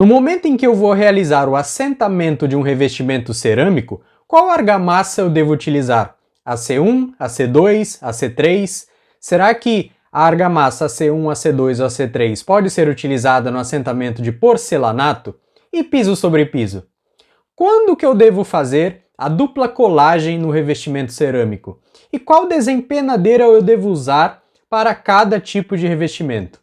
No momento em que eu vou realizar o assentamento de um revestimento cerâmico, qual argamassa eu devo utilizar? A C1, a C2, a C3? Será que a argamassa C1, a C2 ou a C3 pode ser utilizada no assentamento de porcelanato? E piso sobre piso? Quando que eu devo fazer a dupla colagem no revestimento cerâmico? E qual desempenadeira eu devo usar para cada tipo de revestimento?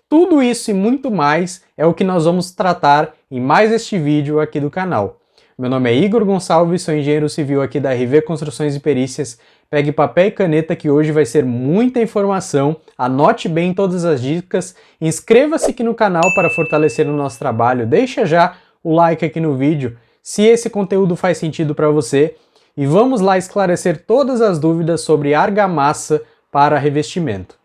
Tudo isso e muito mais é o que nós vamos tratar em mais este vídeo aqui do canal. Meu nome é Igor Gonçalves, sou engenheiro civil aqui da RV Construções e Perícias. Pegue papel e caneta que hoje vai ser muita informação, anote bem todas as dicas, inscreva-se aqui no canal para fortalecer o nosso trabalho, deixa já o like aqui no vídeo se esse conteúdo faz sentido para você e vamos lá esclarecer todas as dúvidas sobre argamassa para revestimento.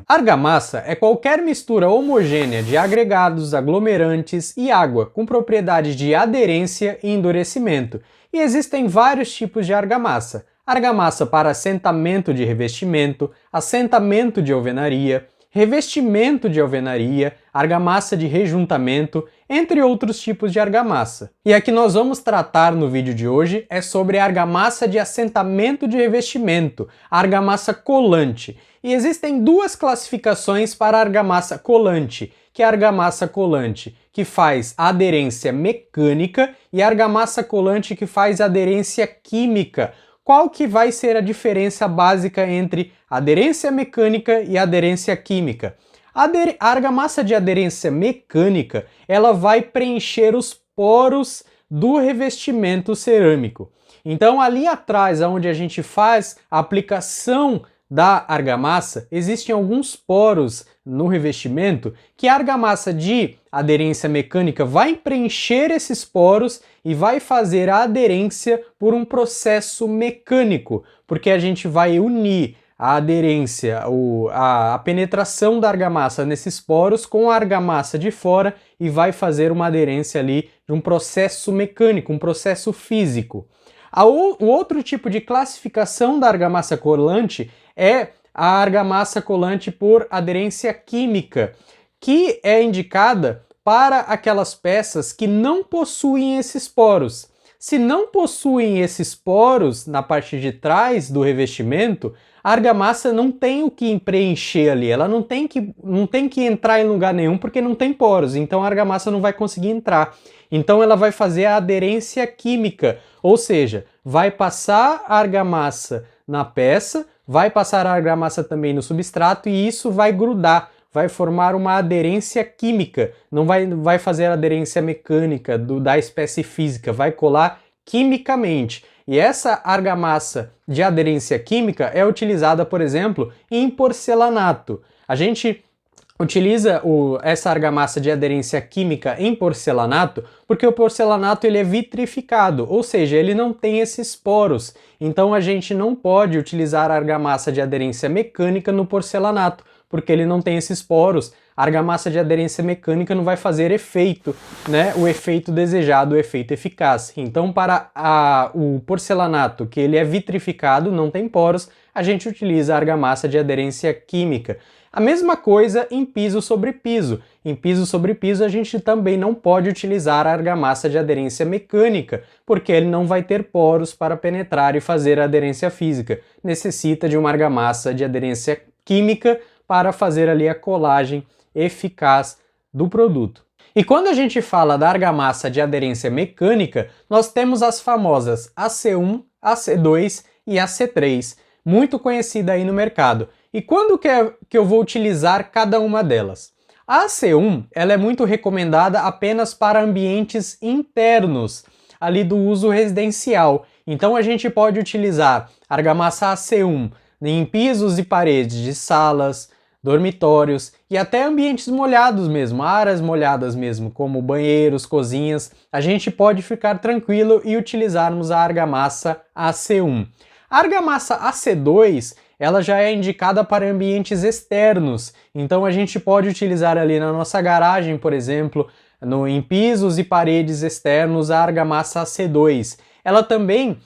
Argamassa é qualquer mistura homogênea de agregados, aglomerantes e água com propriedades de aderência e endurecimento. E existem vários tipos de argamassa. Argamassa para assentamento de revestimento, assentamento de alvenaria, revestimento de alvenaria, argamassa de rejuntamento, entre outros tipos de argamassa. E a que nós vamos tratar no vídeo de hoje é sobre a argamassa de assentamento de revestimento, a argamassa colante. E existem duas classificações para a argamassa colante, que é a argamassa colante que faz aderência mecânica e a argamassa colante que faz aderência química. Qual que vai ser a diferença básica entre aderência mecânica e aderência química? A argamassa de aderência mecânica, ela vai preencher os poros do revestimento cerâmico. Então ali atrás, onde a gente faz a aplicação da argamassa, existem alguns poros no revestimento que a argamassa de aderência mecânica vai preencher esses poros e vai fazer a aderência por um processo mecânico, porque a gente vai unir a aderência, a penetração da argamassa nesses poros com a argamassa de fora e vai fazer uma aderência ali de um processo mecânico, um processo físico. O outro tipo de classificação da argamassa colante é a argamassa colante por aderência química, que é indicada para aquelas peças que não possuem esses poros. Se não possuem esses poros na parte de trás do revestimento, a argamassa não tem o que preencher ali, ela não tem que entrar em lugar nenhum porque não tem poros, então a argamassa não vai conseguir entrar. Então ela vai fazer a aderência química, ou seja, vai passar a argamassa na peça, vai passar a argamassa também no substrato e isso vai grudar, vai formar uma aderência química, não vai fazer a aderência mecânica da espécie física, vai colar quimicamente. E essa argamassa de aderência química é utilizada, por exemplo, em porcelanato. A gente utiliza essa argamassa de aderência química em porcelanato porque o porcelanato ele é vitrificado, ou seja, ele não tem esses poros. Então a gente não pode utilizar a argamassa de aderência mecânica no porcelanato, porque ele não tem esses poros. A argamassa de aderência mecânica não vai fazer efeito, né? O efeito desejado, o efeito eficaz. Então para o porcelanato, que ele é vitrificado, não tem poros, a gente utiliza a argamassa de aderência química. A mesma coisa em piso sobre piso. Em piso sobre piso a gente também não pode utilizar a argamassa de aderência mecânica, porque ele não vai ter poros para penetrar e fazer a aderência física. Necessita de uma argamassa de aderência química para fazer ali a colagem eficaz do produto. E quando a gente fala da argamassa de aderência mecânica, nós temos as famosas AC1, AC2 e AC3, muito conhecida aí no mercado. E quando que eu vou utilizar cada uma delas? A AC1 ela é muito recomendada apenas para ambientes internos, ali do uso residencial. Então a gente pode utilizar argamassa AC1 em pisos e paredes de salas, dormitórios e até ambientes molhados mesmo, áreas molhadas mesmo, como banheiros, cozinhas. A gente pode ficar tranquilo e utilizarmos a argamassa AC1. A argamassa AC2 ela já é indicada para ambientes externos, então a gente pode utilizar ali na nossa garagem, por exemplo, em pisos e paredes externos, a argamassa AC2. Ela também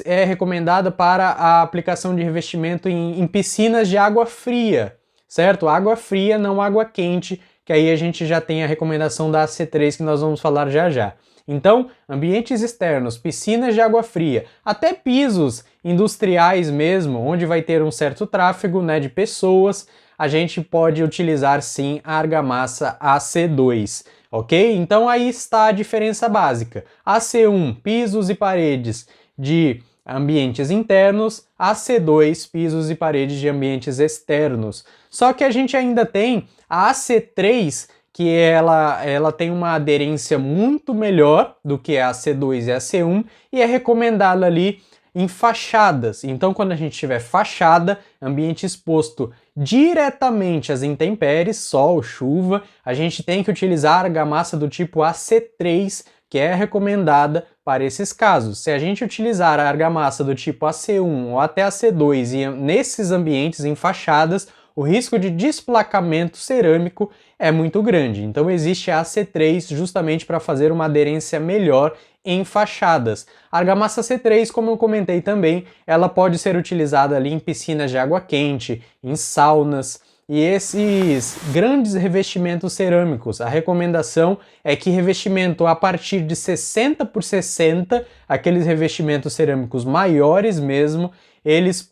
é recomendada para a aplicação de revestimento em piscinas de água fria, certo? Água fria, não água quente, que aí a gente já tem a recomendação da AC3 que nós vamos falar já já. Então, ambientes externos, piscinas de água fria, até pisos industriais mesmo, onde vai ter um certo tráfego, né, de pessoas, a gente pode utilizar sim a argamassa AC2, ok? Então aí está a diferença básica. AC1, pisos e paredes de ambientes internos, AC2, pisos e paredes de ambientes externos. Só que a gente ainda tem a AC3, que ela tem uma aderência muito melhor do que a AC2 e a AC1 e é recomendada ali em fachadas. Então, quando a gente tiver fachada, ambiente exposto diretamente às intempéries, sol, chuva, a gente tem que utilizar a argamassa do tipo AC3, que é recomendada para esses casos. Se a gente utilizar a argamassa do tipo AC1 ou até AC2 e nesses ambientes em fachadas, o risco de desplacamento cerâmico é muito grande. Então existe a AC3 justamente para fazer uma aderência melhor em fachadas. A argamassa C3, como eu comentei também, ela pode ser utilizada ali em piscinas de água quente, em saunas, e esses grandes revestimentos cerâmicos, a recomendação é que revestimento a partir de 60 por 60, aqueles revestimentos cerâmicos maiores mesmo, eles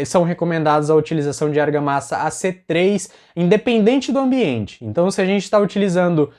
são recomendados a utilização de argamassa AC3, independente do ambiente. Então, se a gente está utilizando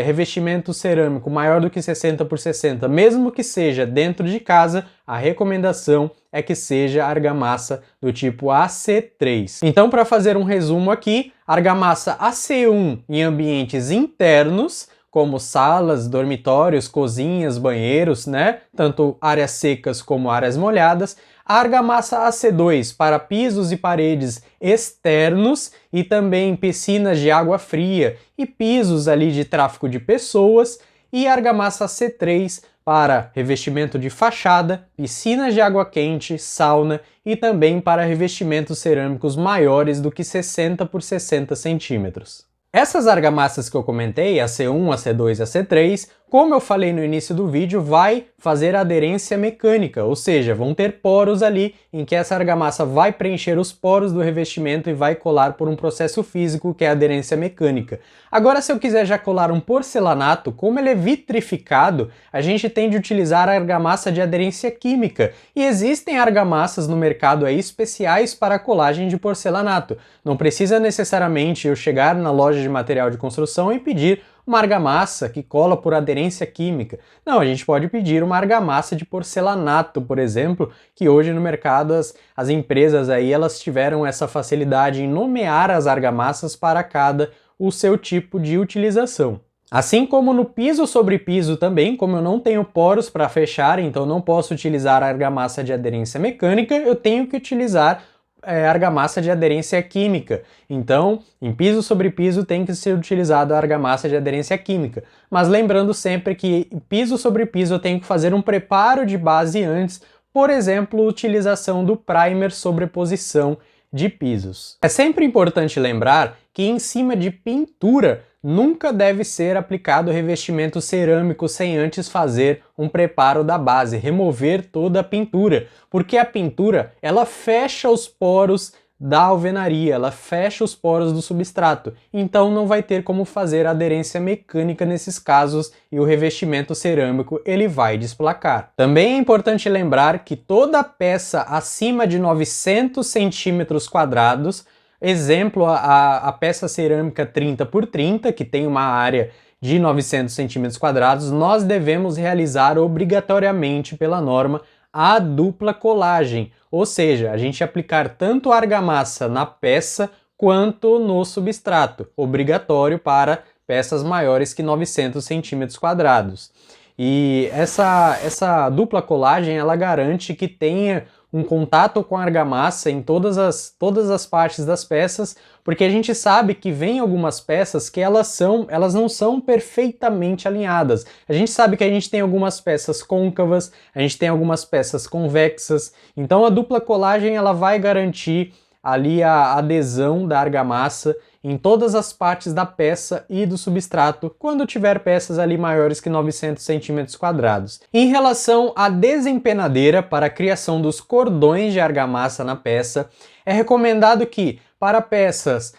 revestimento cerâmico maior do que 60 por 60, mesmo que seja dentro de casa, a recomendação é que seja argamassa do tipo AC3. Então, para fazer um resumo aqui, argamassa AC1 em ambientes internos, como salas, dormitórios, cozinhas, banheiros, né? Tanto áreas secas como áreas molhadas. A argamassa AC2 para pisos e paredes externos e também piscinas de água fria e pisos ali de tráfego de pessoas. E a argamassa AC3 para revestimento de fachada, piscinas de água quente, sauna e também para revestimentos cerâmicos maiores do que 60 por 60 centímetros. Essas argamassas que eu comentei, a C1, a C2 e a C3, como eu falei no início do vídeo, vai fazer aderência mecânica, ou seja, vão ter poros ali em que essa argamassa vai preencher os poros do revestimento e vai colar por um processo físico que é a aderência mecânica. Agora, se eu quiser já colar um porcelanato, como ele é vitrificado, a gente tem de utilizar a argamassa de aderência química. E existem argamassas no mercado aí especiais para a colagem de porcelanato. Não precisa necessariamente eu chegar na loja de material de construção e pedir uma argamassa que cola por aderência química. Não, a gente pode pedir uma argamassa de porcelanato, por exemplo, que hoje no mercado as empresas aí elas tiveram essa facilidade em nomear as argamassas para cada o seu tipo de utilização. Assim como no piso sobre piso também, como eu não tenho poros para fechar, então não posso utilizar a argamassa de aderência mecânica, eu tenho que utilizar argamassa de aderência química. Então, em piso sobre piso tem que ser utilizado a argamassa de aderência química. Mas lembrando sempre que piso sobre piso eu tenho que fazer um preparo de base antes, por exemplo, utilização do primer sobreposição de pisos. É sempre importante lembrar que em cima de pintura nunca deve ser aplicado revestimento cerâmico sem antes fazer um preparo da base, remover toda a pintura, porque a pintura ela fecha os poros da alvenaria, ela fecha os poros do substrato, então não vai ter como fazer aderência mecânica nesses casos e o revestimento cerâmico ele vai desplacar. Também é importante lembrar que toda peça acima de 900 centímetros quadrados, exemplo, a peça cerâmica 30 por 30, que tem uma área de 900 centímetros quadrados, nós devemos realizar obrigatoriamente pela norma a dupla colagem, ou seja, a gente aplicar tanto a argamassa na peça quanto no substrato, obrigatório para peças maiores que 900 centímetros quadrados. E essa dupla colagem ela garante que tenha um contato com a argamassa em todas as partes das peças, porque a gente sabe que vem algumas peças que elas não são perfeitamente alinhadas. A gente sabe que a gente tem algumas peças côncavas, a gente tem algumas peças convexas, então a dupla colagem ela vai garantir ali a adesão da argamassa em todas as partes da peça e do substrato, quando tiver peças ali maiores que 900 centímetros quadrados. Em relação à desempenadeira para a criação dos cordões de argamassa na peça, é recomendado que, para peças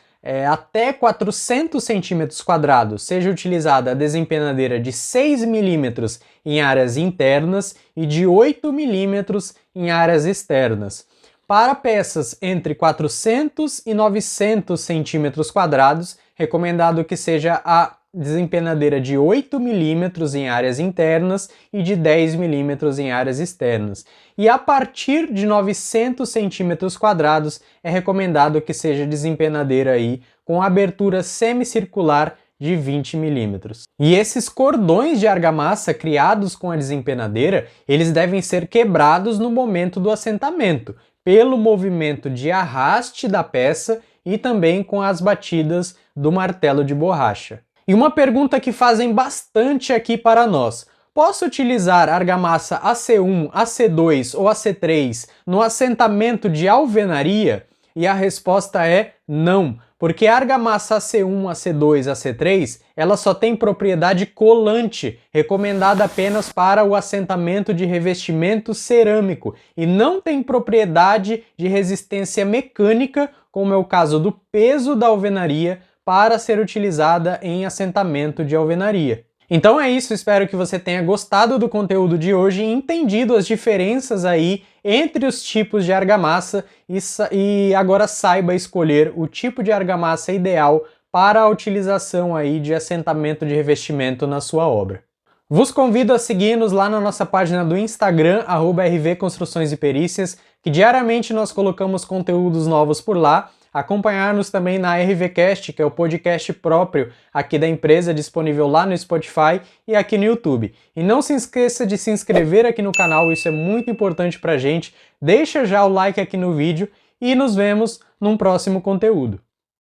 até 400 centímetros quadrados, seja utilizada a desempenadeira de 6 milímetros em áreas internas e de 8 milímetros em áreas externas. Para peças entre 400 e 900 centímetros quadrados, recomendado que seja a desempenadeira de 8 milímetros em áreas internas e de 10 milímetros em áreas externas. E a partir de 900 centímetros quadrados é recomendado que seja desempenadeira aí com abertura semicircular de 20 milímetros. E esses cordões de argamassa criados com a desempenadeira, eles devem ser quebrados no momento do assentamento, pelo movimento de arraste da peça e também com as batidas do martelo de borracha. E uma pergunta que fazem bastante aqui para nós: posso utilizar argamassa AC1, AC2 ou AC3 no assentamento de alvenaria? E a resposta é não, porque a argamassa AC1, AC2, AC3, ela só tem propriedade colante, recomendada apenas para o assentamento de revestimento cerâmico, e não tem propriedade de resistência mecânica, como é o caso do peso da alvenaria, para ser utilizada em assentamento de alvenaria. Então é isso, espero que você tenha gostado do conteúdo de hoje e entendido as diferenças aí entre os tipos de argamassa e agora saiba escolher o tipo de argamassa ideal para a utilização aí de assentamento de revestimento na sua obra. Vos convido a seguir-nos lá na nossa página do Instagram, @rvconstruções e perícias, que diariamente nós colocamos conteúdos novos por lá. Acompanhar-nos também na RVCast, que é o podcast próprio aqui da empresa, disponível lá no Spotify e aqui no YouTube. E não se esqueça de se inscrever aqui no canal, isso é muito importante pra gente. Deixa já o like aqui no vídeo e nos vemos num próximo conteúdo.